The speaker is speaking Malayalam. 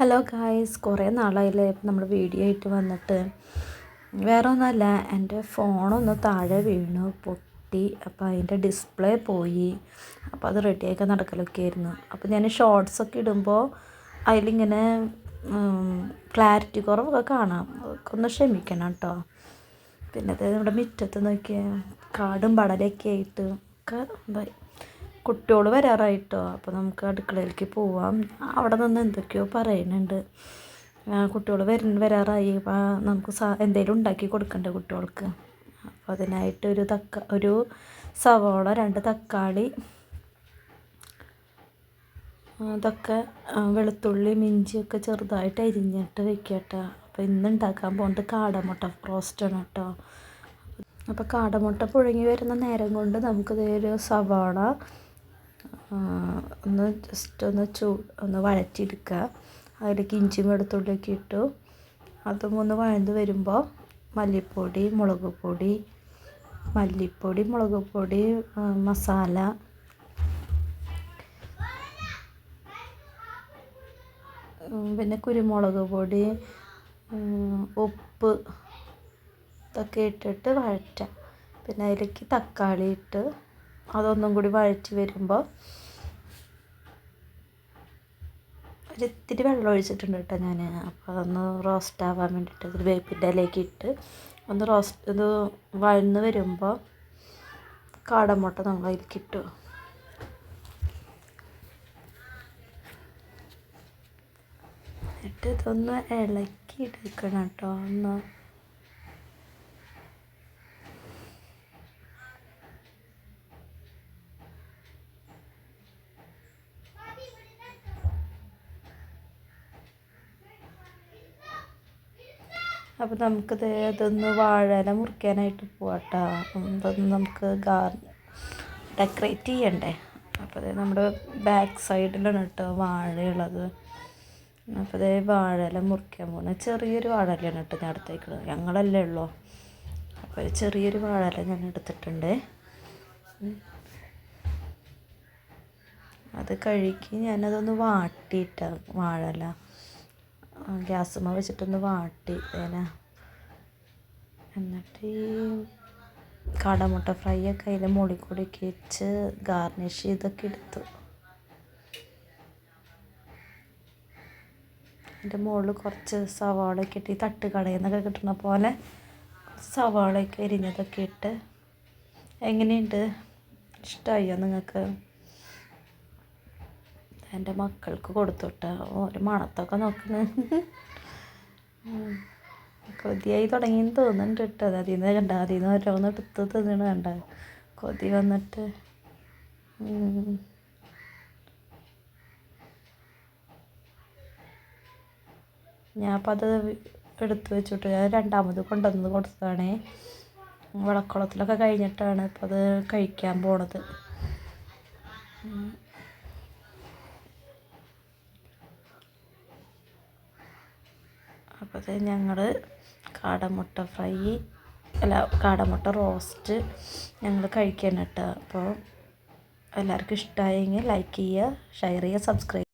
ഹലോ ഗായ്സ്, കുറേ നാളായില്ലേ നമ്മൾ വീഡിയോ ആയിട്ട് വന്നിട്ട്. വേറെ ഒന്നുമല്ല, എൻ്റെ ഫോണൊന്ന് താഴെ വീണു പൊട്ടി. അപ്പോൾ അതിൻ്റെ ഡിസ്പ്ലേ പോയി. അപ്പോൾ അത് റെഡിയാക്കാൻ നടക്കലൊക്കെ ആയിരുന്നു. അപ്പോൾ ഞാൻ ഷോർട്സൊക്കെ ഇടുമ്പോൾ അതിലിങ്ങനെ ക്ലാരിറ്റി കുറവൊക്കെ കാണാം. അതൊക്കെ ഒന്ന് ക്ഷമിക്കണം കേട്ടോ. പിന്നെ അത് നമ്മുടെ മുറ്റത്ത് നോക്കിയാൽ കാടും പടലൊക്കെ ആയിട്ട് ഒക്കെ എന്തായി. കുട്ടികൾ വരാറായിട്ടോ. അപ്പോൾ നമുക്ക് അടുക്കളയിലേക്ക് പോവാം. അവിടെ നിന്ന് എന്തൊക്കെയോ പറയുന്നുണ്ട്. കുട്ടികൾ വരാറായി. അപ്പോൾ നമുക്ക് എന്തെങ്കിലും ഉണ്ടാക്കി കൊടുക്കണ്ടേ കുട്ടികൾക്ക്. അപ്പോൾ അതിനായിട്ട് ഒരു സവാള, 2 തക്കാളി, ഇതൊക്കെ വെളുത്തുള്ളി ഇഞ്ചിയൊക്കെ ചെറുതായിട്ട് അരിഞ്ഞിട്ട് വെക്കട്ടോ. അപ്പോൾ ഇന്ന് ഉണ്ടാക്കാൻ പോകുന്നത് കാടമുട്ട റോസ്റ്റാണ് കേട്ടോ. അപ്പോൾ കാടമുട്ട പുഴുങ്ങി വരുന്ന നേരം കൊണ്ട് നമുക്കിത് ഒരു സവാള ഒന്ന് ജസ്റ്റ് ഒന്ന് വഴറ്റിയെടുക്കുക. അതിലേക്ക് ഇഞ്ചി വെളുത്തുള്ളിയൊക്കെ ഇട്ടു. അതും ഒന്ന് വഴന്ന് വരുമ്പോൾ മല്ലിപ്പൊടി, മുളക് പൊടി, മസാല, പിന്നെ കുരുമുളക് പൊടി, ഉപ്പ് ഇതൊക്കെ ഇട്ടിട്ട് വഴറ്റാം. പിന്നെ അതിലേക്ക് തക്കാളി ഇട്ട് അതൊന്നും കൂടി വഴറ്റി വരുമ്പോൾ ഒരിത്തിരി വെള്ളം ഒഴിച്ചിട്ടുണ്ട് കേട്ടോ ഞാൻ. അപ്പോൾ അതൊന്ന് റോസ്റ്റ് ആവാൻ വേണ്ടിയിട്ട് ഒരു വേപ്പിൻ്റെ ഇലയൊക്കെ ഇട്ട് ഇത് വഴന്ന് വരുമ്പോൾ കാടമുട്ട നമ്മൾ അതിലേക്ക് ഇട്ടു. എന്നിട്ട് ഇതൊന്ന് ഇളക്കി എടുക്കണം കേട്ടോ. ഒന്ന് അപ്പോൾ നമുക്കിത് ഇതൊന്ന് വാഴയില മുറിക്കാനായിട്ട് പോവാട്ടോ. ഇതൊന്ന് നമുക്ക് ഡെക്കറേറ്റ് ചെയ്യണ്ടേ. അപ്പോൾ അത് നമ്മുടെ ബാക്ക് സൈഡിലാണ് കേട്ടോ വാഴയുള്ളത്. അപ്പോൾ അതേ വാഴയില മുറിക്കാൻ പോകുന്നത് ചെറിയൊരു വാഴയിലാണ് കേട്ടോ ഞാൻ എടുത്തേക്കുന്നത്. ഞങ്ങളല്ലേ ഉള്ളൂ. അപ്പോൾ ചെറിയൊരു വാഴയില ഞാൻ എടുത്തിട്ടുണ്ട്. അത് കഴുകി ഞാനതൊന്ന് വാട്ടിയിട്ടാണ് വാഴയില ഗ്യാസുമ്മ വെച്ചിട്ടൊന്ന് വാട്ടി. എന്നിട്ട് ഈ കാടമുട്ട ഫ്രൈ ഒക്കെ അതിൽ മുകളിൽ കൂടിയൊക്കെ വെച്ച് ഗാർണിഷ് ചെയ്തൊക്കെ എടുത്തു. അതിൻ്റെ മുകളിൽ കുറച്ച് സവാളയൊക്കെ ഇട്ട് ഈ തട്ടുകടയിൽ നിന്നൊക്കെ കിട്ടുന്ന പോലെ സവാളയൊക്കെ എരിഞ്ഞതൊക്കെ ഇട്ട്. എങ്ങനെയുണ്ട്? ഇഷ്ടമായോ നിങ്ങൾക്ക്? എൻ്റെ മക്കൾക്ക് കൊടുത്തുവിട്ട ഒരു മണത്തൊക്കെ നോക്കുന്നു. കൊതിയായി തുടങ്ങിയെന്ന് തോന്നുന്നുണ്ട് കേട്ടോ. അതിൽ നിന്ന് ഓരോന്ന് എടുത്ത് തിന്നണ കണ്ട കൊതി വന്നിട്ട്. ഞാൻ അപ്പം അത് എടുത്ത് വെച്ചിട്ട് ഞാൻ രണ്ടാമത് കൊണ്ടുവന്ന് കൊടുത്തതാണേ. വിളക്കുളത്തിലൊക്കെ കഴിഞ്ഞിട്ടാണ് ഇപ്പം അത് കഴിക്കാൻ പോണത്. അപ്പോൾ അത് ഞങ്ങൾ കാടമുട്ട റോസ്റ്റ് ഞങ്ങൾ കഴിക്കാൻ കേട്ടോ. അപ്പോൾ എല്ലാവർക്കും ഇഷ്ടമായെങ്കിൽ ലൈക്ക് ചെയ്യുക, ഷെയർ ചെയ്യുക, സബ്സ്ക്രൈബ്